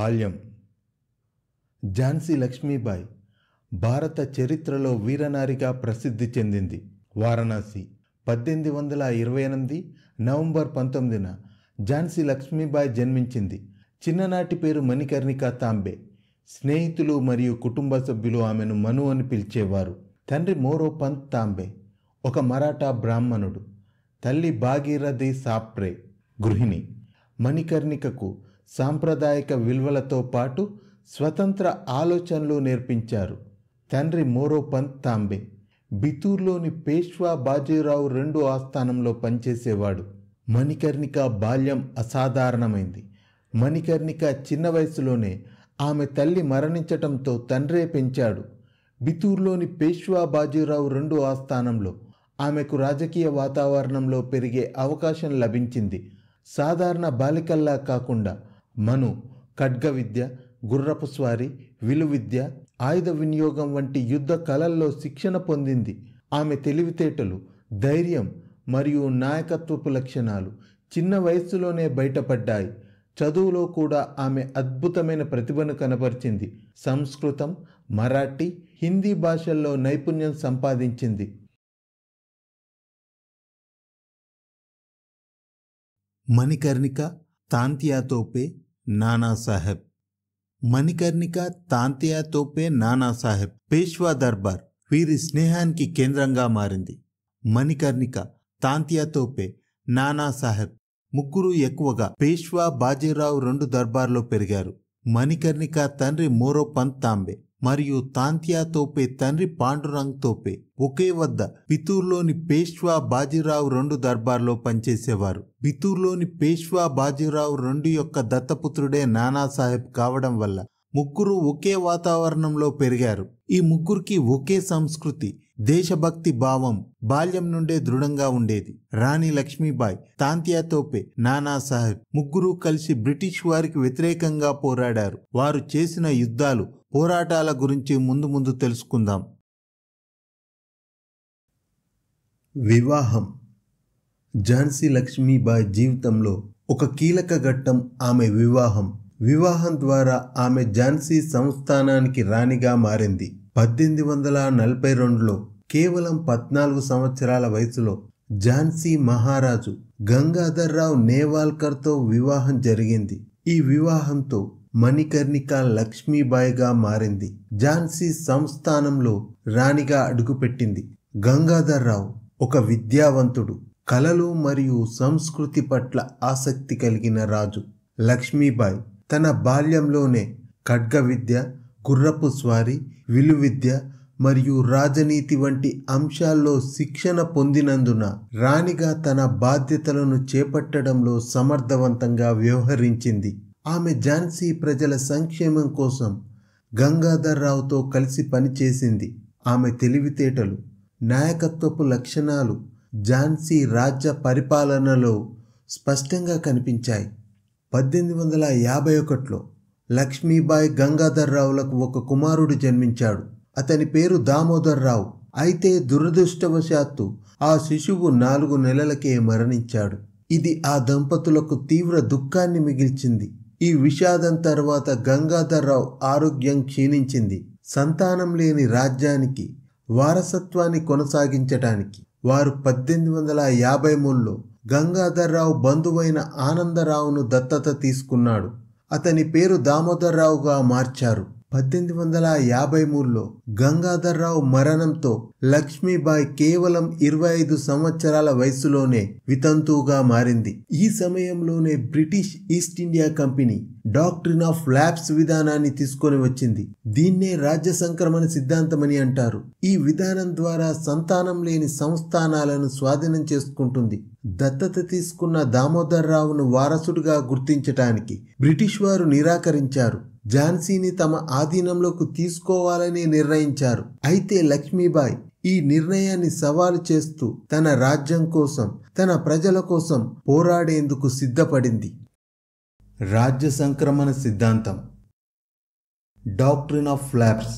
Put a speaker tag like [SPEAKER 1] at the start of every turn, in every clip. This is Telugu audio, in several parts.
[SPEAKER 1] బాల్యం. ఝాన్సీ లక్ష్మీబాయి భారత చరిత్రలో వీరనారిగా ప్రసిద్ధి చెందింది. వారణాసి 1828 నవంబర్ 19న ఝాన్సీ లక్ష్మీబాయి జన్మించింది. చిన్ననాటి పేరు మణికర్ణికా తాంబే. స్నేహితులు మరియు కుటుంబ సభ్యులు ఆమెను మను అని పిలిచేవారు. తండ్రి మోరోపంత్ తాంబే ఒక మరాఠా బ్రాహ్మణుడు. తల్లి భాగీరథి సాప్రే గృహిణి. మణికర్ణికకు సాంప్రదాయక విలువలతో పాటు స్వతంత్ర ఆలోచనలు నేర్పించారు. తండ్రి మోరోపంత్ తాంబే బితూర్లోని పేష్వా బాజీరావు II ఆస్థానంలో పనిచేసేవాడు. మణికర్ణిక బాల్యం అసాధారణమైంది. మణికర్ణిక చిన్న వయసులోనే ఆమె తల్లి మరణించటంతో తండ్రే పెంచాడు. బితూర్లోని పేష్వా బాజీరావు II ఆస్థానంలో ఆమెకు రాజకీయ వాతావరణంలో పెరిగే అవకాశం లభించింది. సాధారణ బాలికల్లా కాకుండా మను ఖడ్గ విద్య, గుర్రపు స్వారీ, విలువిద్య, ఆయుధ వినియోగం వంటి యుద్ధ కళల్లో శిక్షణ పొందింది. ఆమె తెలివితేటలు, ధైర్యం మరియు నాయకత్వపు లక్షణాలు చిన్న వయస్సులోనే బయటపడ్డాయి. చదువులో కూడా ఆమె అద్భుతమైన ప్రతిభను కనబరిచింది. సంస్కృతం, మరాఠీ, హిందీ భాషల్లో నైపుణ్యం సంపాదించింది. మణికర్ణిక తాంతియా తోపే నానాసాహెబ్. మణికర్ణిక తాంతియా తోపే నానాసాహెబ్ పేష్వా దర్బార్ వీరి స్నేహానికి కేంద్రంగా మారింది. మణికర్ణిక, తాంతియా తోపే, నానాసాహెబ్ ముగ్గురు ఎక్కువగా పేష్వా బాజీరావు II దర్బార్లో పెరిగారు. మణికర్ణిక తండ్రి మోరోపంత్ తాంబే మరియు తాంతియా తోపే తండ్రి పాండురంగ్ తోపే ఒకే వద్ద బితూర్లోని పేష్వా బాజీరావు II దర్బార్లో పనిచేసేవారు. బితూర్లోని పేష్వా బాజీరావు II యొక్క దత్తపుత్రుడే నానాసాహెబ్ కావడం వల్ల ముగ్గురు ఒకే వాతావరణంలో పెరిగారు. ఈ ముగ్గురికి ఒకే సంస్కృతి, దేశభక్తి భావం బాల్యం నుండే దృఢంగా ఉండేది. రాణి లక్ష్మీబాయి, తాంతియా తోపే, నానాసాహెబ్ ముగ్గురు కలిసి బ్రిటిష్ వారికి వ్యతిరేకంగా పోరాడారు. వారు చేసిన యుద్ధాలు, పోరాటాల గురించి ముందు తెలుసుకుందాం. వివాహం. ఝాన్సీ లక్ష్మీబాయి జీవితంలో ఒక కీలక ఘట్టం ఆమె వివాహం. వివాహం ద్వారా ఆమె ఝాన్సీ సంస్థానానికి రాణిగా మారింది. 1842లో కేవలం 14 సంవత్సరాల వయసులో ఝాన్సీ మహారాజు గంగాధర్రావు నేవాల్కర్తో వివాహం జరిగింది. ఈ వివాహంతో మణికర్ణిక లక్ష్మీబాయిగా మారింది. ఝాన్సీ సంస్థానంలో రాణిగా అడుగుపెట్టింది. గంగాధర్రావు ఒక విద్యావంతుడు, కళలు మరియు సంస్కృతి పట్ల ఆసక్తి కలిగిన రాజు. లక్ష్మీబాయి తన బాల్యంలోనే ఖడ్గ విద్య, గుర్రపు స్వారీ, విలువిద్య మరియు రాజనీతి వంటి అంశాల్లో శిక్షణ పొందినందున రాణిగా తన బాధ్యతలను చేపట్టడంలో సమర్థవంతంగా వ్యవహరించింది. ఆమె ఝాన్సీ ప్రజల సంక్షేమం కోసం గంగాధర్రావుతో కలిసి పనిచేసింది. ఆమె తెలివితేటలు, నాయకత్వపు లక్షణాలు ఝాన్సీ రాజ్య పరిపాలనలో స్పష్టంగా కనిపించాయి. 1851లో లక్ష్మీబాయి గంగాధర్రావులకు ఒక కుమారుడు జన్మించాడు. అతని పేరు దామోదర్రావు. అయితే దురదృష్టవశాత్తు ఆ శిశువు 4 నెలలకే మరణించాడు. ఇది ఆ దంపతులకు తీవ్ర దుఃఖాన్ని మిగిల్చింది. ఈ విషాదం తర్వాత గంగాధర్రావు ఆరోగ్యం క్షీణించింది. సంతానం లేని రాజ్యానికి వారసత్వాన్ని కొనసాగించటానికి వారు 1853లో గంగాధర్రావు బంధువైన ఆనందరావును దత్తత తీసుకున్నాడు. అతని పేరు దామోదర్రావుగా మార్చారు. 1853లో గంగాధర్రావు మరణంతో లక్ష్మీబాయి కేవలం 25 సంవత్సరాల వయసులోనే వితంతువుగా మారింది. ఈ సమయంలోనే British East India company doctrine of lapse విధానాన్ని తీసుకొని వచ్చింది. దీన్నే రాజ్య సంక్రమణ సిద్ధాంతమని అంటారు. ఈ విధానం ద్వారా సంతానం లేని సంస్థానాలను స్వాధీనం చేసుకుంటుంది. దత్తత తీసుకున్న దామోదర్రావును వారసుడిగా గుర్తించటానికి బ్రిటిష్ వారు నిరాకరించారు. ఝాన్సీని తమ ఆధీనంలోకి తీసుకోవాలని నిర్ణయించారు. అయితే లక్ష్మీబాయి ఈ నిర్ణయాన్ని సవాలు చేస్తూ తన రాజ్యం కోసం, తన ప్రజల కోసం పోరాడేందుకు సిద్ధపడింది. రాజ్య సంక్రమణ సిద్ధాంతం, డాక్ట్రిన్ ఆఫ్ ల్యాప్స్.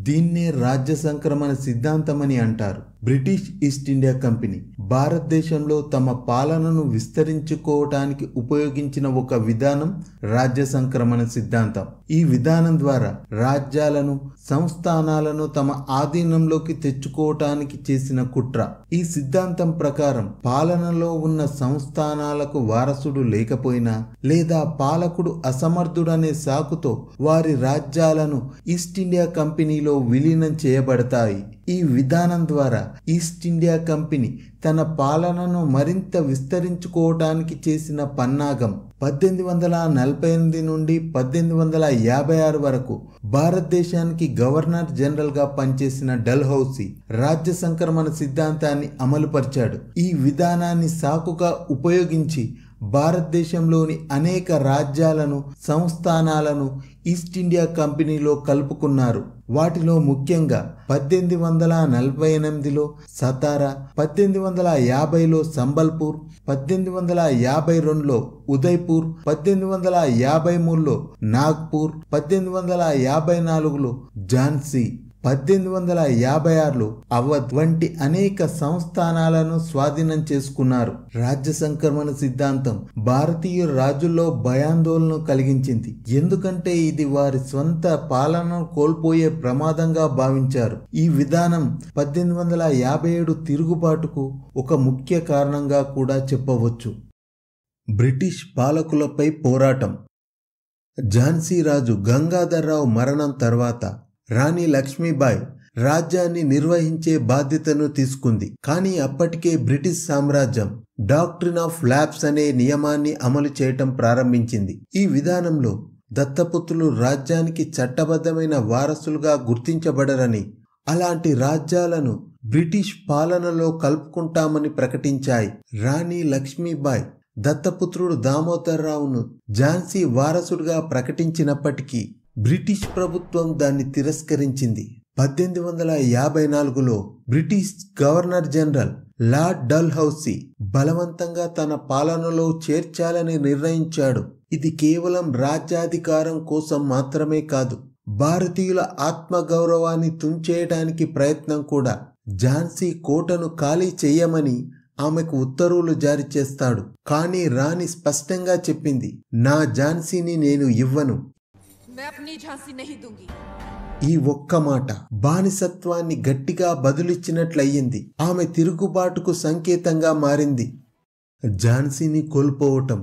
[SPEAKER 1] దీన్నే రాజ్య సంక్రమణ సిద్ధాంతమని అంటారు. బ్రిటిష్ ఈస్ట్ ఇండియా కంపెనీ భారతదేశంలో తమ పాలనను విస్తరించుకోవటానికి ఉపయోగించిన ఒక విధానం రాజ్య సంక్రమణ సిద్ధాంతం. ఈ విధానం ద్వారా రాజ్యాలను, సంస్థానాలను తమ ఆధీనంలోకి తెచ్చుకోవటానికి చేసిన కుట్ర. ఈ సిద్ధాంతం ప్రకారం పాలనలో ఉన్న సంస్థానాలకు వారసుడు లేకపోయినా లేదా పాలకుడు అసమర్థుడనే సాకుతో వారి రాజ్యాలను ఈస్ట్ ఇండియా కంపెనీలో విలీనం చేయబడతాయి. ఈ విధానం ద్వారా ఈస్ట్ ఇండియా కంపెనీ తన పాలనను మరింత విస్తరించుకోవటానికి చేసిన పన్నాగం 1848 నుండి 1856 వరకు భారతదేశానికి గవర్నర్ జనరల్ గా పనిచేసిన డల్హౌసీ రాజ్య సంక్రమణ సిద్ధాంతాన్ని అమలుపరిచాడు. ఈ విధానాన్ని సాకుగా ఉపయోగించి భారతదేశంలోని అనేక రాజ్యాలను, సంస్థానాలను ఈస్ట్ ఇండియా కంపెనీలో కలుపుకున్నారు. వాటిలో ముఖ్యంగా 1848లో సతారా, 1850లో సంబల్పూర్, 1852లో ఉదయ్పూర్, 1853లో నాగ్పూర్, 1854లో ఝాన్సీ, 1856లో అవధ్ వంటి అనేక సంస్థానాలను స్వాధీనం చేసుకున్నారు. రాజ్య సంక్రమణ సిద్ధాంతం భారతీయ రాజుల్లో భయాందోళన కలిగించింది. ఎందుకంటే ఇది వారి స్వంత పాలనను కోల్పోయే ప్రమాదంగా భావించారు. ఈ విధానం 1857 తిరుగుబాటుకు ఒక ముఖ్య కారణంగా కూడా చెప్పవచ్చు. బ్రిటిష్ పాలకులపై పోరాటం. ఝాన్సీ రాజు గంగాధర్రావు మరణం తర్వాత రాణి లక్ష్మీబాయి రాజ్యాన్ని నిర్వహించే బాధ్యతను తీసుకుంది. కానీ అప్పటికే బ్రిటిష్ సామ్రాజ్యం డాక్ట్రిన్ ఆఫ్ ల్యాప్స్ అనే నియమాన్ని అమలు చేయటం ప్రారంభించింది. ఈ విధానంలో దత్తపుత్రులు రాజ్యానికి చట్టబద్ధమైన వారసులుగా గుర్తించబడరని, అలాంటి రాజ్యాలను బ్రిటిష్ పాలనలో కలుపుకుంటామని ప్రకటించాయి. రాణి లక్ష్మీబాయి దత్తపుత్రుడు దామోదర్రావును ఝాన్సీ వారసుడిగా ప్రకటించినప్పటికీ బ్రిటిష్ ప్రభుత్వం దాన్ని తిరస్కరించింది. 1854లో British governor general lord Dalhousie బలవంతంగా తన పాలనలో చేర్చాలని నిర్ణయించాడు. ఇది కేవలం రాజ్యాధికారం కోసం మాత్రమే కాదు, భారతీయుల ఆత్మగౌరవాన్ని తుంచేయడానికి ప్రయత్నం కూడా. ఝాన్సీ కోటను ఖాళీ చేయమని ఆమెకు ఉత్తర్వులు జారీ చేస్తాడు. కానీ రాణి స్పష్టంగా చెప్పింది, నా ఝాన్సీని నేను ఇవ్వను. ఈ ఒక్క మాట బానిసత్వాన్ని గట్టిగా బదులిచ్చినట్లయింది. ఆమె తిరుగుబాటుకు సంకేతంగా మారింది. ఝాన్సీని కోల్పోవటం.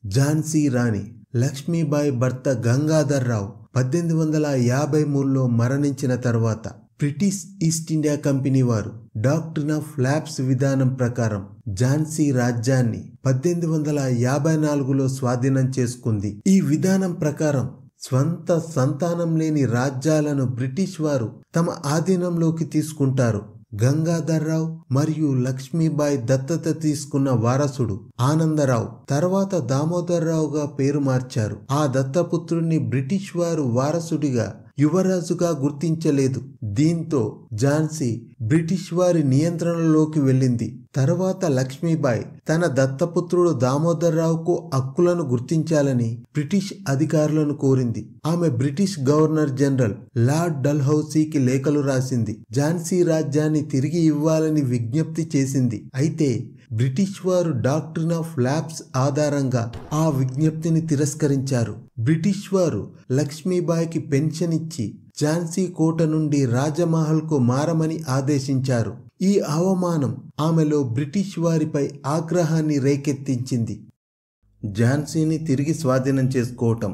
[SPEAKER 1] ఝాన్సీ రాణి లక్ష్మీబాయి భర్త గంగాధర్రావు 1853లో మరణించిన తర్వాత బ్రిటిష్ ఈస్ట్ ఇండియా కంపెనీ వారు డాక్ట్రిన్ ఆఫ్ ల్యాప్స్ విధానం ప్రకారం ఝాన్సీ రాజ్యాన్ని 1854లో స్వాధీనం చేసుకుంది. ఈ విధానం ప్రకారం స్వంత సంతానం లేని రాజ్యాలను బ్రిటిష్ వారు తమ ఆధీనంలోకి తీసుకుంటారు. గంగాధర్రావు మరియు లక్ష్మీబాయి దత్తత తీసుకున్న వారసుడు ఆనందరావు తర్వాత దామోదర్రావుగా పేరు మార్చారు. ఆ దత్తపుత్రుణ్ణి బ్రిటిష్ వారు వారసుడిగా, యువరాజుగా గుర్తించలేదు. దీంతో ఝాన్సీ బ్రిటిష్ వారి నియంత్రణలోకి వెళ్ళింది. తర్వాత లక్ష్మీబాయి తన దత్తపుత్రుడు దామోదర్రావుకు హక్కులను గుర్తించాలని బ్రిటిష్ అధికారులను కోరింది. ఆమె బ్రిటిష్ గవర్నర్ జనరల్ లార్డ్ డల్హౌసీకి లేఖలు రాసింది. ఝాన్సీ రాజ్యాన్ని తిరిగి ఇవ్వాలని విజ్ఞప్తి చేసింది. అయితే బ్రిటిష్ వారు డాక్ట్రిన్ ఆఫ్ ల్యాప్స్ ఆధారంగా ఆ విజ్ఞప్తిని తిరస్కరించారు. బ్రిటిష్ వారు లక్ష్మీబాయికి పెన్షన్ ఇచ్చి ఝాన్సీ కోట నుండి రాజమహల్కు మారమని ఆదేశించారు. ఈ అవమానం ఆమెలో బ్రిటిష్ వారిపై ఆగ్రహాన్ని రేకెత్తించింది. ఝాన్సీని తిరిగి స్వాధీనం చేసుకోవటం.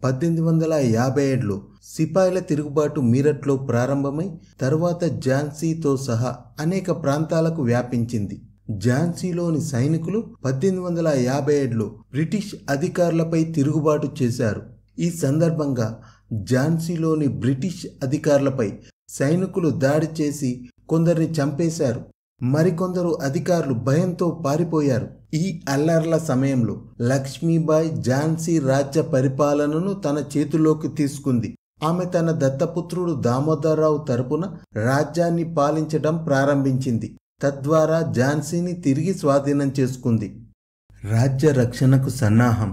[SPEAKER 1] 1857లో సిపాయిల తిరుగుబాటు మీరట్లో ప్రారంభమై తర్వాత ఝాన్సీతో సహా అనేక ప్రాంతాలకు వ్యాపించింది. ఝాన్సీలోని సైనికులు 1857లో బ్రిటిష్ అధికారులపై తిరుగుబాటు చేశారు. ఈ సందర్భంగా ఝాన్సీలోని బ్రిటిష్ అధికారులపై సైనికులు దాడి చేసి కొందరిని చంపేశారు. మరికొందరు అధికారులు భయంతో పారిపోయారు. ఈ అల్లర్ల సమయంలో లక్ష్మీబాయి ఝాన్సీ రాజ్య పరిపాలనను తన చేతిలోకి తీసుకుంది. ఆమె తన దత్తపుత్రుడు దామోదర్రావు తరపున రాజ్యాన్ని పాలించడం ప్రారంభించింది. తద్వారా ఝాన్సీని తిరిగి స్వాధీనం చేసుకుంది. రాజ్య రక్షణకు సన్నాహం.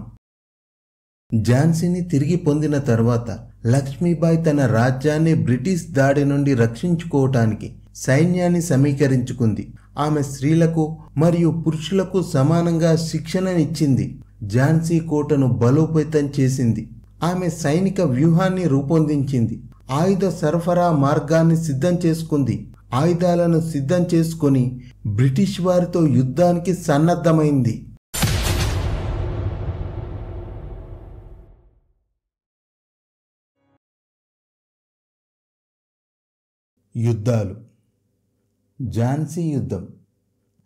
[SPEAKER 1] ఝాన్సీని తిరిగి పొందిన తర్వాత లక్ష్మీబాయి తన రాజ్యాన్ని బ్రిటిష్ దాడి నుండి రక్షించుకోవటానికి సైన్యాన్ని సమీకరించుకుంది. ఆమె స్త్రీలకు మరియు పురుషులకు సమానంగా శిక్షణనిచ్చింది. ఝాన్సీ కోటను బలోపేతం చేసింది. ఆమె సైనిక వ్యూహాన్ని రూపొందించింది. ఆయుధ సరఫరా మార్గాన్ని సిద్ధం చేసుకుంది. ఆయుధాలను సిద్ధం చేసుకొని బ్రిటిష్ వారితో యుద్ధానికి సన్నద్ధమైంది. యుద్ధాలు. ఝాన్సీ యుద్ధం.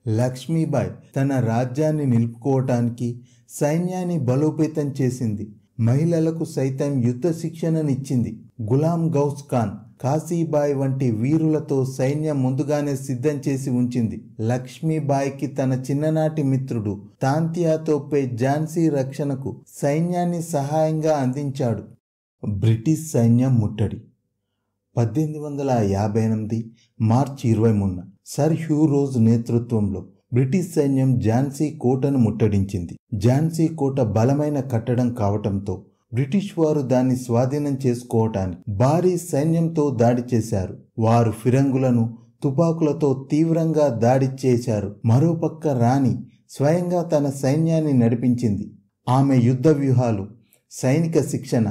[SPEAKER 1] లక్ష్మీబాయి తన రాజ్యాన్ని నిలుపుకోవటానికి సైన్యాన్ని బలోపేతం చేసింది. మహిళలకు సైతం యుద్ధ శిక్షణనిచ్చింది. గులాం గౌస్ ఖాన్, కాశీబాయి వంటి వీరులతో సైన్యం ముందుగానే సిద్ధం చేసి ఉంచింది. లక్ష్మీబాయికి తన చిన్ననాటి మిత్రుడు తాంతియా తోపే ఝాన్సీ రక్షణకు సైన్యాన్ని సహాయంగా అందించాడు. బ్రిటిష్ సైన్యం ముట్టడి. 1858 మార్చి 23న సర్ హ్యూ రోజ్ నేతృత్వంలో బ్రిటిష్ సైన్యం ఝాన్సీ కోటను ముట్టడించింది. ఝాన్సీ కోట బలమైన కట్టడం కావటంతో బ్రిటిష్ వారు దాన్ని స్వాధీనం చేసుకోవటానికి భారీ సైన్యంతో దాడి చేశారు. వారు ఫిరంగులను, తుపాకులతో తీవ్రంగా దాడి చేశారు. మరోపక్క రాణి స్వయంగా తన సైన్యాన్ని నడిపించింది. ఆమె యుద్ధ వ్యూహాలు, సైనిక శిక్షణ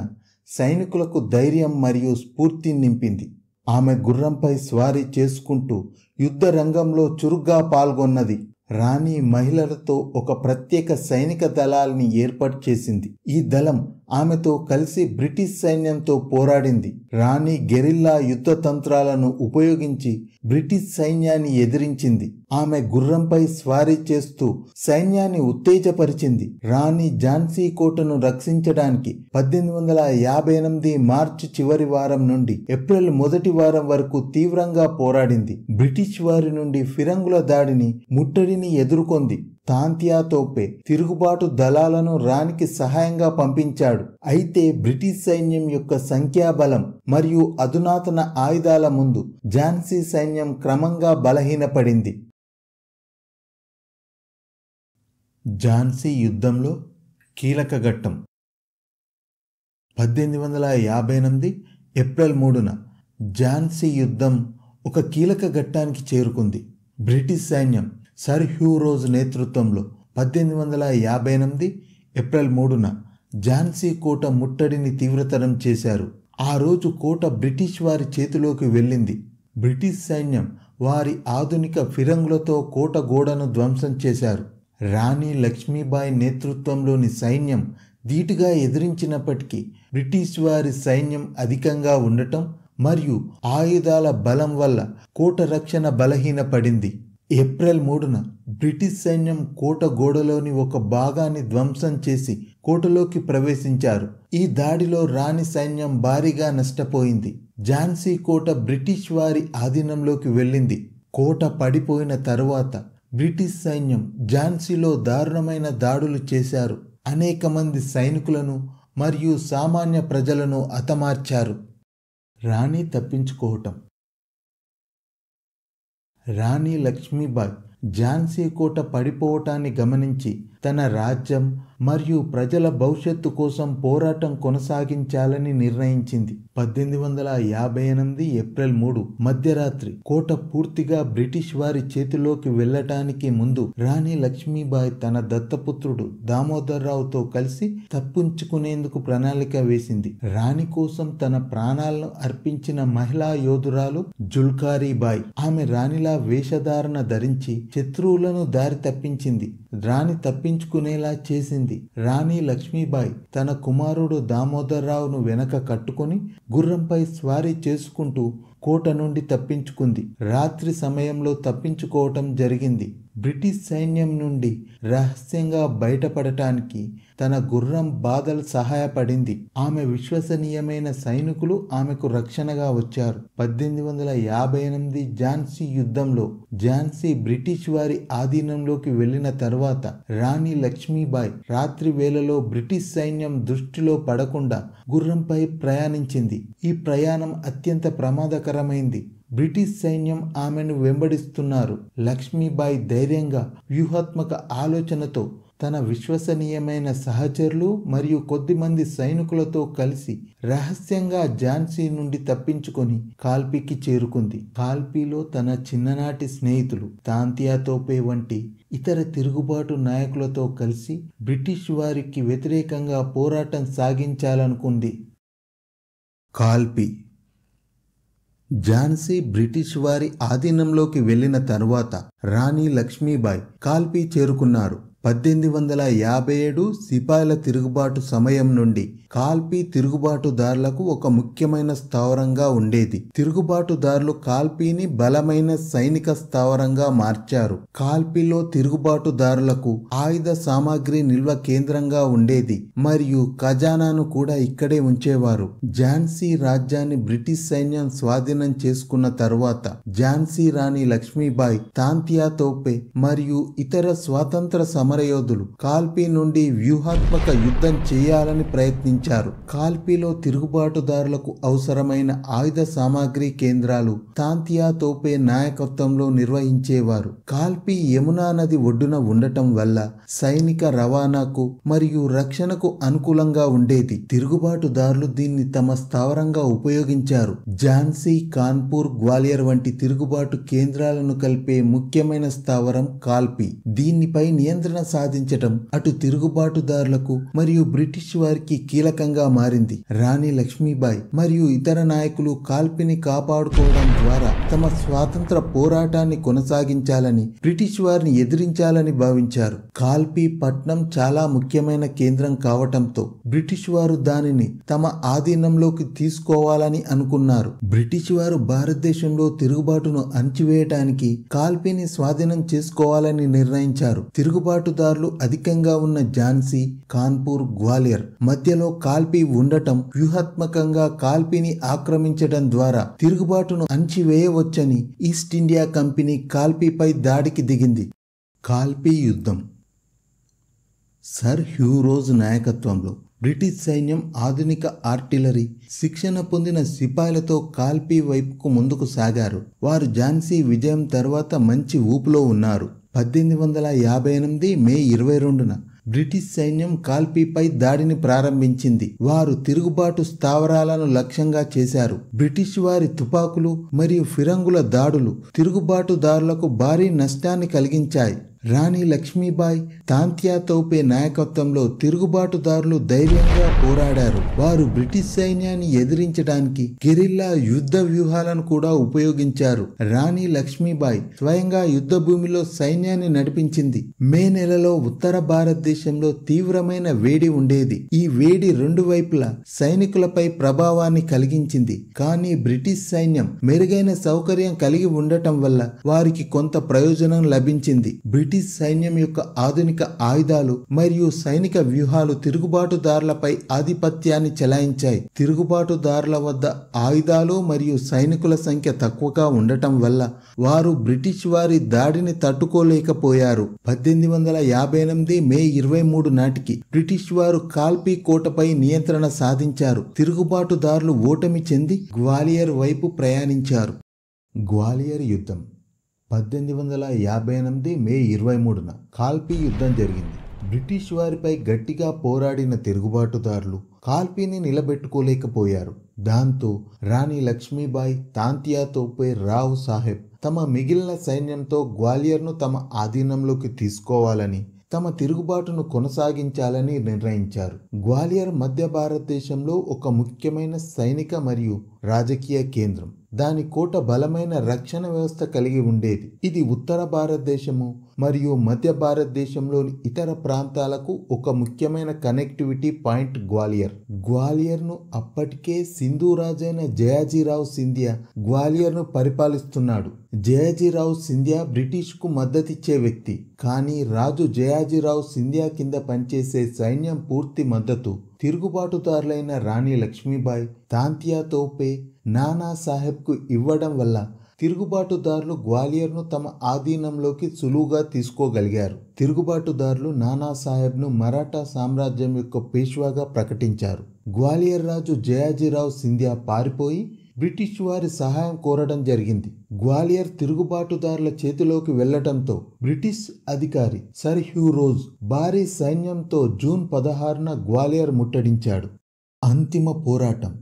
[SPEAKER 1] సైనికులకు ధైర్యం మరియు స్ఫూర్తిని నింపింది. ఆమె గుర్రంపై స్వారీ చేసుకుంటూ యుద్ధ రంగంలో చురుగ్గా పాల్గొన్నది. రాణి మహిళలతో ఒక ప్రత్యేక సైనిక దళాల్ని ఏర్పాటు చేసింది. ఈ దళం ఆమెతో కలిసి బ్రిటిష్ సైన్యంతో పోరాడింది. రాణి గెరిల్లా యుద్ధ తంత్రాలను ఉపయోగించి బ్రిటిష్ సైన్యాన్ని ఎదిరించింది. ఆమె గుర్రంపై స్వారీ చేస్తూ సైన్యాన్ని ఉత్తేజపరిచింది. రాణి ఝాన్సీ కోటను రక్షించడానికి 1858 మార్చి చివరి వారం నుండి ఏప్రిల్ మొదటి వారం వరకు తీవ్రంగా పోరాడింది. బ్రిటిష్ వారి నుండి ఫిరంగుల దాడిని, ముట్టడిని ఎదుర్కొంది. తాంతియా తోపే తిరుగుబాటు దళాలను రాణికి సహాయంగా పంపించాడు. అయితే బ్రిటిష్ సైన్యం యొక్క సంఖ్యాబలం మరియు అధునాతన ఆయుధాల ముందు ఝాన్సీ సైన్యం క్రమంగా బలహీనపడింది. ఝాన్సీ యుద్ధంలో కీలక ఘట్టం. 1858 ఏప్రిల్ 3న ఝాన్సీ యుద్ధం ఒక కీలక ఘట్టానికి చేరుకుంది. బ్రిటిష్ సైన్యం సర్ హ్యూ రోజ్ నేతృత్వంలో 1858 ఏప్రిల్ 3న ఝాన్సీ కోట ముట్టడిని తీవ్రతరం చేశారు. ఆ రోజు కోట బ్రిటిష్ వారి చేతిలోకి వెళ్ళింది. బ్రిటిష్ సైన్యం వారి ఆధునిక ఫిరంగులతో కోట గోడను ధ్వంసం చేశారు. రాణి లక్ష్మీబాయి నేతృత్వంలోని సైన్యం ధీటుగా ఎదిరించినప్పటికీ బ్రిటిష్ వారి సైన్యం అధికంగా ఉండటం మరియు ఆయుధాల బలం వల్ల కోట రక్షణ బలహీనపడింది. ఏప్రిల్ 3న బ్రిటిష్ సైన్యం కోట గోడలోని ఒక భాగాన్ని ధ్వంసం చేసి కోటలోకి ప్రవేశించారు. ఈ దాడిలో రాణి సైన్యం భారీగా నష్టపోయింది. ఝాన్సీ కోట బ్రిటిష్ వారి ఆధీనంలోకి వెళ్ళింది. కోట పడిపోయిన తరువాత బ్రిటిష్ సైన్యం ఝాన్సీలో దారుణమైన దాడులు చేశారు. అనేక మంది సైనికులను మరియు సామాన్య ప్రజలను హతమార్చారు. రాణి తప్పించుకోవటం. రాణి లక్ష్మీబాయి ఝాన్సీ కోట పడిపోవటాన్ని గమనించి తన రాజ్యం మరియు ప్రజల భవిష్యత్తు కోసం పోరాటం కొనసాగించాలని నిర్ణయించింది. 1858 ఏప్రిల్ 3 మధ్యరాత్రి కోట పూర్తిగా బ్రిటిష్ వారి చేతిలోకి వెళ్లటానికి ముందు రాణి లక్ష్మీబాయి తన దత్తపుత్రుడు దామోదర్రావుతో కలిసి తప్పించుకునేందుకు ప్రణాళిక వేసింది. రాణి కోసం తన ప్రాణాలను అర్పించిన మహిళా యోధురాలు జుల్కారీబాయి. ఆమె రాణిలా వేషధారణ ధరించి శత్రువులను దారి తప్పించింది. రాణి తప్పించుకునేలా చేసింది. రాణి లక్ష్మీబాయి తన కుమారుడు దామోదర్రావును వెనక కట్టుకుని గుర్రంపై స్వారీ చేసుకుంటూ కోట నుండి తప్పించుకుంది. రాత్రి సమయంలో తప్పించుకోవటం జరిగింది. బ్రిటిష్ సైన్యం నుండి రహస్యంగా బయటపడటానికి తన గుర్రం బాదల్ సహాయపడింది. ఆమె విశ్వసనీయమైన సైనికులు ఆమెకు రక్షణగా వచ్చారు. 1858 ఝాన్సీ యుద్ధంలో ఝాన్సీ బ్రిటిష్ వారి ఆధీనంలోకి వెళ్లిన తర్వాత రాణి లక్ష్మీబాయి రాత్రి వేళలో బ్రిటిష్ సైన్యం దృష్టిలో పడకుండా గుర్రంపై ప్రయాణించింది. ఈ ప్రయాణం అత్యంత ప్రమాదకరమైంది. బ్రిటిష్ సైన్యం ఆమెను వెంబడిస్తున్నారు. లక్ష్మీబాయి ధైర్యంగా వ్యూహాత్మక ఆలోచనతో తన విశ్వసనీయమైన సహచరులు మరియు కొద్దిమంది సైనికులతో కలిసి రహస్యంగా ఝాన్సీ నుండి తప్పించుకొని కాల్పీకి చేరుకుంది. కాల్పీలో తన చిన్ననాటి స్నేహితులు తాంతియా తోపే వంటి ఇతర తిరుగుబాటు నాయకులతో కలిసి బ్రిటిష్ వారికి వ్యతిరేకంగా పోరాటం సాగించాలనుకుంది. కాల్పీ ఝాన్సీ బ్రిటిష్ వారి ఆధీనంలోకి వెళ్లిన తరువాత రాణి లక్ష్మీబాయి కాల్పీ చేరుకున్నారు. 1857 సిపాయిల తిరుగుబాటు సమయం నుండి కాల్పీ తిరుగుబాటుదారులకు ఒక ముఖ్యమైన స్థావరంగా ఉండేది. తిరుగుబాటుదారులు కాల్పీని బలమైన సైనిక స్థావరంగా మార్చారు. కాల్పీలో తిరుగుబాటుదారులకు ఆయుధ సామాగ్రి నిల్వ కేంద్రంగా ఉండేది మరియు ఖజానాను కూడా ఇక్కడే ఉంచేవారు. ఝాన్సీ రాజ్యాన్ని బ్రిటిష్ సైన్యం స్వాధీనం చేసుకున్న తరువాత ఝాన్సీ రాణి లక్ష్మీబాయి, తాంతియా తోపే మరియు ఇతర స్వాతంత్ర సమరయోధులు కాల్పీ నుండి వ్యూహాత్మక యుద్ధం చేయాలని ప్రయత్నించారు. కాల్పీలో తిరుగుబాటుదారులకు అవసరమైన ఆయుధ సామాగ్రి కేంద్రాలు తాంతియా తోపే నాయకత్వంలో నిర్వహించేవారు. కాల్పీ యమునా నది ఒడ్డున ఉండటం వల్ల సైనిక రవాణాకు మరియు రక్షణకు అనుకూలంగా ఉండేది. తిరుగుబాటుదారులు దీన్ని తమ స్థావరంగా ఉపయోగించారు. ఝాన్సీ, కాన్పూర్, గ్వాలియర్ వంటి తిరుగుబాటు కేంద్రాలను కలిపే ముఖ్యమైన స్థావరం కాల్పీ. దీనిపై నియంత్రణ సాధించటం అటు తిరుగుబాటుదారులకు మరియు బ్రిటిష్ వారికి కీలకంగా మారింది. రాణి లక్ష్మీబాయి మరియు ఇతర నాయకులు కాల్పీని కాపాడుకోవడం ద్వారా తమ స్వాతంత్ర పోరాటాన్ని కొనసాగించాలని, బ్రిటిష్ వారిని ఎదిరించాలని భావించారు. కాల్పీ పట్నం చాలా ముఖ్యమైన కేంద్రం కావటంతో బ్రిటిష్ వారు దానిని తమ ఆధీనంలోకి తీసుకోవాలని అనుకున్నారు. బ్రిటిష్ వారు భారతదేశంలో తిరుగుబాటును అణచివేయటానికి కాల్పీని స్వాధీనం చేసుకోవాలని నిర్ణయించారు. తిరుగుబాటుదారులు అధికంగా ఉన్న ఝాన్సీ, కాన్పూర్, గ్వాలియర్ మధ్యలో కాల్పీ ఉండటం వ్యూహాత్మకంగా కాల్పీని ఆక్రమించడం ద్వారా తిరుగుబాటును అణచివేయవచ్చని ఈస్ట్ ఇండియా కంపెనీ కాల్పీపై దాడికి దిగింది. కాల్పీ యుద్ధం సర్ హ్యూ రోజ్ నాయకత్వంలో బ్రిటిష్ సైన్యం ఆధునిక ఆర్టిలరీ శిక్షణ పొందిన సిపాయిలతో కాల్పీ వైపుకు ముందుకు సాగారు. వారు ఝాన్సీ విజయం తర్వాత మంచి ఊపులో ఉన్నారు. 1858 మే 22న బ్రిటిష్ సైన్యం కాల్పీపై దాడిని ప్రారంభించింది. వారు తిరుగుబాటు స్థావరాలను లక్ష్యంగా చేశారు. బ్రిటిష్ వారి తుపాకులు మరియు ఫిరంగుల దాడులు తిరుగుబాటుదారులకు భారీ నష్టాన్ని కలిగించాయి. రాణి లక్ష్మీబాయి, తాంతియా తోపే నాయకత్వంలో తిరుగుబాటుదారులు ధైర్యంగా పోరాడారు. వారు బ్రిటిష్ సైన్యాన్ని ఎదిరించడానికి గెరిల్లా యుద్ధ వ్యూహాలను కూడా ఉపయోగించారు. రాణి లక్ష్మీబాయి స్వయంగా యుద్ధ భూమిలో సైన్యాన్ని నడిపించింది. మే నెలలో ఉత్తర భారతదేశంలో తీవ్రమైన వేడి ఉండేది. ఈ వేడి రెండు వైపులా సైనికులపై ప్రభావాన్ని కలిగించింది. కానీ బ్రిటిష్ సైన్యం మెరుగైన సౌకర్యం కలిగి ఉండటం వల్ల వారికి కొంత ప్రయోజనం లభించింది. బ్రిటిష్ సైన్యం యొక్క ఆధునిక ఆయుధాలు మరియు సైనిక వ్యూహాలు తిరుగుబాటుదారులపై ఆధిపత్యాన్ని చెలాయించాయి. తిరుగుబాటుదారుల వద్ద ఆయుధాలు మరియు సైనికుల సంఖ్య తక్కువగా ఉండటం వల్ల వారు బ్రిటిష్ వారి దాడిని తట్టుకోలేకపోయారు. 1858 మే 23 నాటికి బ్రిటిష్ వారు కాల్పీ కోటపై నియంత్రణ సాధించారు. తిరుగుబాటుదారులు ఓటమి చెంది గ్వాలియర్ వైపు ప్రయాణించారు. గ్వాలియర్ యుద్ధం 1858 మే 23న కాల్పీ యుద్ధం జరిగింది. బ్రిటిష్ వారిపై గట్టిగా పోరాడిన తిరుగుబాటుదారులు కాల్పీని నిలబెట్టుకోలేకపోయారు. దాంతో రాణి లక్ష్మీబాయి, తాంతియా తోపే, రావ్ సాహెబ్ తమ మిగిలిన సైన్యంతో గ్వాలియర్ను తమ ఆధీనంలోకి తీసుకోవాలని, తమ తిరుగుబాటును కొనసాగించాలని నిర్ణయించారు. గ్వాలియర్ మధ్య భారతదేశంలో ఒక ముఖ్యమైన సైనిక మరియు రాజకీయ కేంద్రం. దాని కోట బలమైన రక్షణ వ్యవస్థ కలిగి ఉండేది. ఇది ఉత్తర భారతదేశము మరియు మధ్య భారతదేశంలోని ఇతర ప్రాంతాలకు ఒక ముఖ్యమైన కనెక్టివిటీ పాయింట్. గ్వాలియర్ను అప్పటికే సింధు రాజైన జయాజీరావు సింధియా గ్వాలియర్ను పరిపాలిస్తున్నాడు. జయాజీరావు సింధియా బ్రిటిష్కు మద్దతిచ్చే వ్యక్తి. కానీ రాజు జయాజీరావు సింధియా కింద పనిచేసే సైన్యం పూర్తి మద్దతు తిరుగుబాటుదారులైన రాణి లక్ష్మీబాయి, తాంతియా తోపే, నానా సాహెబ్కు ఇవ్వడం వల్ల తిరుగుబాటుదారులు గ్వాలియర్ను తమ ఆధీనంలోకి సులువుగా తీసుకోగలిగారు. తిరుగుబాటుదారులు నానా సాహెబ్ను మరాఠా సామ్రాజ్యం యొక్క పేష్వాగా ప్రకటించారు. గ్వాలియర్ రాజు జయాజీరావు సింధియా పారిపోయి బ్రిటిష్ వారి సహాయం కోరడం జరిగింది. గ్వాలియర్ తిరుగుబాటుదారుల చేతిలోకి వెళ్లటంతో బ్రిటిష్ అధికారి సర్ హ్యూ రోజ్ భారీ సైన్యంతో జూన్ 16న గ్వాలియర్ ముట్టడించాడు. అంతిమ పోరాటం.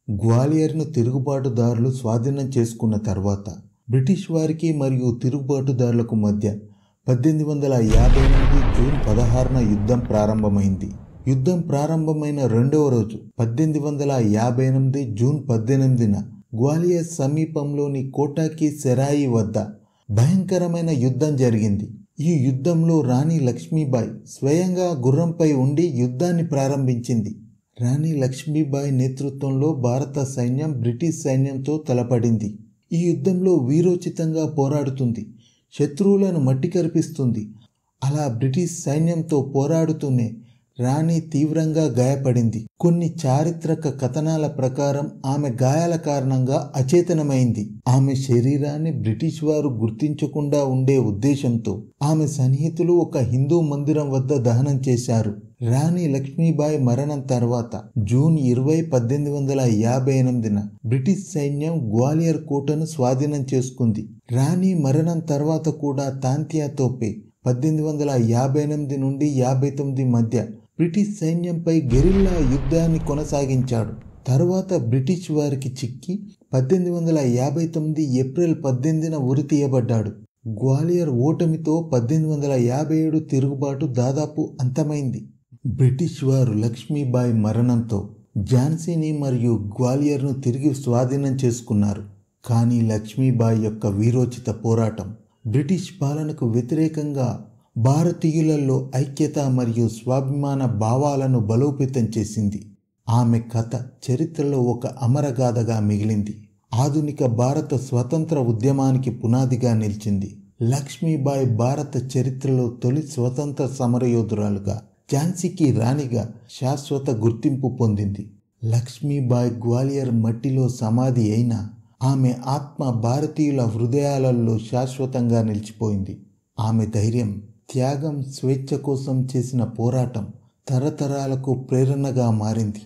[SPEAKER 1] గ్వాలియర్ను తిరుగుబాటుదారులు స్వాధీనం చేసుకున్న తర్వాత బ్రిటిష్ వారికి మరియు తిరుగుబాటుదారులకు మధ్య 1858 జూన్ 16న యుద్ధం ప్రారంభమైంది. యుద్ధం ప్రారంభమైన రెండవ రోజు 1858 జూన్ 18న గ్వాలియర్ సమీపంలోని కోటాకి సెరాయి వద్ద భయంకరమైన యుద్ధం జరిగింది. ఈ యుద్ధంలో రాణి లక్ష్మీబాయి స్వయంగా గుర్రంపై ఉండి యుద్ధాన్ని ప్రారంభించింది. రాణి లక్ష్మీబాయి నేతృత్వంలో భారత సైన్యం బ్రిటిష్ సైన్యంతో తలపడింది. ఈ యుద్ధంలో వీరోచితంగా పోరాడుతుంది, శత్రువులను మట్టి కరిపిస్తుంది. అలా బ్రిటిష్ సైన్యంతో పోరాడుతూనే రాణి తీవ్రంగా గాయపడింది. కొన్ని చారిత్రక కథనాల ప్రకారం ఆమె గాయాల కారణంగా అచేతనమైంది. ఆమె శరీరాన్ని బ్రిటిష్ వారు గుర్తించకుండా ఉండే ఉద్దేశంతో ఆమె సన్నిహితులు ఒక హిందూ మందిరం వద్ద దహనం చేశారు. రాణి లక్ష్మీబాయి మరణం తర్వాత జూన్ 20, 1858న బ్రిటిష్ సైన్యం గ్వాలియర్ కోటను స్వాధీనం చేసుకుంది. రాణి మరణం తర్వాత కూడా తాంతియా తోపే 1858 నుండి 59 మధ్య బ్రిటిష్ సైన్యంపై గెరిల్లా యుద్ధాన్ని కొనసాగించాడు. తర్వాత బ్రిటిష్ వారికి చిక్కి 1859 ఏప్రిల్ 18న ఉరి తీయబడ్డాడు. గ్వాలియర్ ఓటమితో 1857 తిరుగుబాటు దాదాపు అంతమైంది. బ్రిటిష్ వారు లక్ష్మీబాయి మరణంతో ఝాన్సీని మరియు గ్వాలియర్ను తిరిగి స్వాధీనం చేసుకున్నారు. కానీ లక్ష్మీబాయి యొక్క వీరోచిత పోరాటం బ్రిటిష్ పాలనకు వ్యతిరేకంగా భారతీయులలో ఐక్యత మరియు స్వాభిమాన భావాలను బలోపేతం చేసింది. ఆమె కథ చరిత్రలో ఒక అమరగాథగా మిగిలింది. ఆధునిక భారత స్వతంత్ర ఉద్యమానికి పునాదిగా నిలిచింది. లక్ష్మీబాయి భారత చరిత్రలో తొలి స్వతంత్ర సమరయోధురాలుగా, ఝాన్సీకి రాణిగా శాశ్వత గుర్తింపు పొందింది. లక్ష్మీబాయి గ్వాలియర్ మట్టిలో సమాధి అయినా ఆమె ఆత్మ భారతీయుల హృదయాలలో శాశ్వతంగా నిలిచిపోయింది. ఆమె ధైర్యం, త్యాగం, స్వేచ్ఛ కోసం చేసిన పోరాటం తరతరాలకు ప్రేరణగా మారింది.